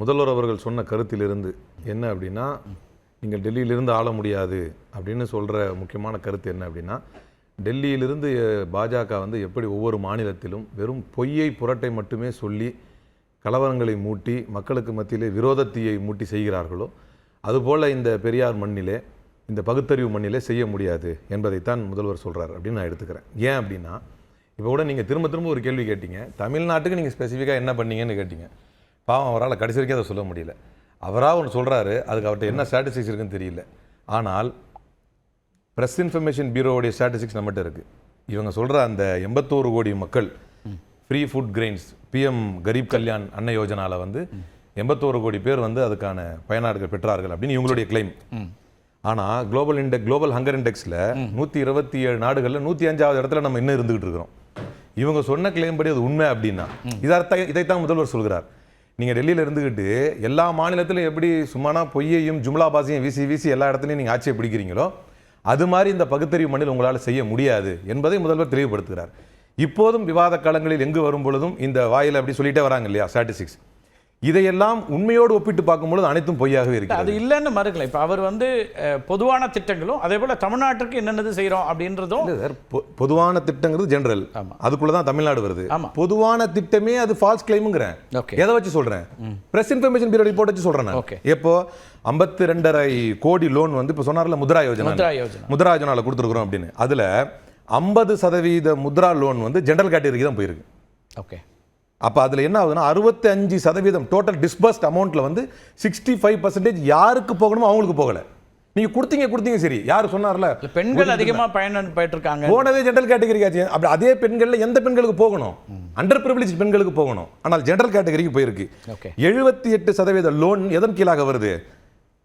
முதல்வர் அவர்கள் சொன்ன கருத்திலிருந்து என்ன அப்படின்னா, நீங்கள் டெல்லியிலிருந்து ஆள முடியாது அப்படின்னு சொல்கிற முக்கியமான கருத்து என்ன அப்படின்னா, டெல்லியிலிருந்து பாஜக வந்து எப்படி ஒவ்வொரு மாநிலத்திலும் வெறும் பொய்யை புரட்டை மட்டுமே சொல்லி கலவரங்களை மூட்டி மக்களுக்கு மத்தியிலே விரோதத்தீயை மூட்டி செய்கிறார்களோ அதுபோல் இந்த பெரியார் மண்ணிலே இந்த பகுத்தறிவு மண்ணிலே செய்ய முடியாது என்பதைத்தான் முதல்வர் சொல்கிறார் அப்படின்னு நான் எடுத்துக்கிறேன். ஏன் அப்படின்னா, இப்போ கூட நீங்கள் திரும்ப திரும்ப ஒரு கேள்வி கேட்டீங்க, தமிழ்நாட்டுக்கு நீங்கள் ஸ்பெசிஃபிக்காக என்ன பண்ணீங்கன்னு கேட்டீங்க. பாவம் அவரால் கடைசி வரைக்கும் அதை சொல்ல முடியல. அவராக ஒன்று சொல்கிறாரு, அதுக்கு அவர்கிட்ட என்ன ஸ்டாட்டிஸ்டிக்ஸ் இருக்குன்னு தெரியல. ஆனால் ப்ரெஸ் இன்ஃபர்மேஷன் பியூரோவுடைய ஸ்டாட்டிஸ்டிக்ஸ் நம்மகிட்ட இருக்குது. இவங்க சொல்கிற அந்த 81 கோடி மக்கள் free food grains PM Garib Kalyan Anna யோஜனாவில் வந்து 81 கோடி பேர் வந்து அதுக்கான பயனாளிகள் பெற்றார்கள் அப்படின்னு இவங்களுடைய கிளைம். ஆனால் குளோபல் ஹங்கர் இண்டெக்ஸில் 127 நாடுகளில் 105வது இடத்துல நம்ம இன்னும் இருந்துகிட்டு இருக்கிறோம். இவங்க சொன்ன கிளைம் படி அது உண்மை அப்படின்னா இதைத்தான் முதல்வர் சொல்கிறார். நீங்கள் டெல்லியில் இருந்துக்கிட்டு எல்லா மாநிலத்திலும் எப்படி சும்மானா பொய்யையும் ஜும்லாபாசியும் வீசி வீசி எல்லா இடத்துலையும் நீங்கள் ஆட்சியை பிடிக்கிறீங்களோ அது மாதிரி இந்த பகுத்தறிவு மண்ணில் உங்களால் செய்ய முடியாது என்பதை முதல்வர் தெளிவுபடுத்துகிறார். இப்போதும் விவாத காலங்களில் எங்கு வரும் பொழுதும் இந்த வாயில் அப்படி சொல்லிட்டே வராங்க இல்லையா ஸ்டாட்டிஸ்டிக்ஸ், இதையெல்லாம் உண்மையோடு ஒப்பிட்டு பார்க்கும்பொழுது அனைத்தும் பொய்யாகவே இருக்கு. அது இல்லைன்னு மறுக்கல. இப்போ அவர் வந்து பொதுவான திட்டங்களும் அதே போல தமிழ்நாட்டுக்கு என்னென்னது செய்கிறோம் அப்படின்றதும் பொதுவான திட்டங்கிறது ஜெனரல், அதுக்குள்ள தான் தமிழ்நாடு வருது. பொதுவான திட்டமே அது ஃபால்ஸ் கிளைம்ங்கிறேன். எதை வச்சு சொல்றேன்? பிரஸ் இன்ஃபர்மேஷன் பியூரோ ரிப்போர்ட் வச்சு சொல்றேன். எப்போ 52.5 கோடி லோன் வந்து இப்போ சொன்னார்ல முத்ரா யோஜனால கொடுத்துருக்குறோம் அப்படின்னு, அதுல 50% முத்ரா லோன் வந்து ஜெனரல் கேட்டகரிக்கு தான் போயிருக்கு. ஓகே, அப்போ அதில் என்ன ஆகுதுன்னா 65% டோட்டல் டிஸ்பர்ஸ்ட் அமௌண்ட்டில் வந்து 65% யாருக்கு போகணுமோ அவங்களுக்கு போகலை. நீங்கள் கொடுத்தீங்க சரி, யார் சொன்னார்ல பெண்கள் அதிகமாக பயன்பெற்றிருக்காங்க, போனதே ஜெனரல் கேட்டகரிக்கு ஆச்சு. அப்படி அதே பெண்களில் எந்த பெண்களுக்கு போகணும்? அண்டர் பிரிவிலேஜ் பெண்களுக்கு போகணும். ஆனால் ஜெனரல் கேட்டகரிக்கு போயிருக்கு. 78% லோன் எதன் கீழாக வருது?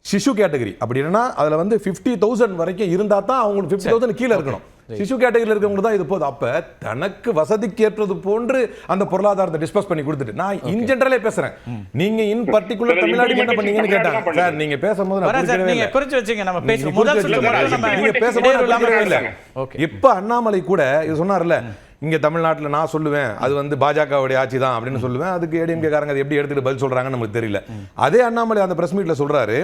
சிசு கேட்டகரி. அப்படின்னா அதில் வந்து 50,000 வரைக்கும் இருந்தால் தான் அவங்களுக்கு 50,000 கீழே இருக்கணும். சிசு கேட்டகரியில் இருக்கவங்க தான் இது போதும். அப்போ தனக்கு வசதிக்கு ஏற்றது போன்று அந்த பொருளாதாரத்தை டிஸ்பஸ் பண்ணி கொடுத்துட்டு, நான் இன் ஜெனரலே பேசுறேன், நீங்க இன் பர்டிகுலர் தமிழ்நாடு என்ன பண்ணீங்கன்னு கேட்டாங்க. சார் நீங்க பேசும்போது இப்ப அண்ணாமலை கூட இது சொன்னார்ல, இங்க தமிழ்நாட்டில் நான் சொல்லுவேன் அது வந்து பாஜகவுடைய ஆட்சி தான் அப்படின்னு சொல்லுவேன், அதுக்கு ஏடிஎம்கே காரங்க அதை எப்படி எடுத்துட்டு பதில் சொல்றாங்கன்னு நமக்கு தெரியல. அதே அண்ணாமலை அந்த பிரஸ் மீட்ல சொல்றாரு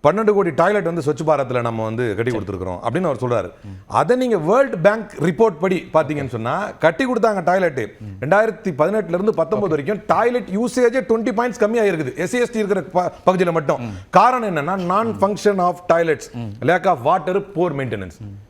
12 கோடி டாய்லெட் வந்து ஸ்வச் பாரத்ல நம்ம வந்து கட்டி கொடுத்துருக்கோம் அப்படின்னு அவர் சொல்றாரு. அதை நீங்க வேர்ல்ட் பேங்க் ரிப்போர்ட் படி பாத்தீங்கன்னு சொன்னா கட்டி கொடுத்தாங்க டாய்லெட் 2018 இருந்து 19 வரைக்கும் டாய்லெட் யூசேஜ் 20 பாயிண்ட்ஸ் கம்மியா இருக்குது எஸ்சிஎஸ்டி இருக்கிற பகுதியில் மட்டும். காரணம் என்னன்னா non function of toilets, lack of water, poor maintenance.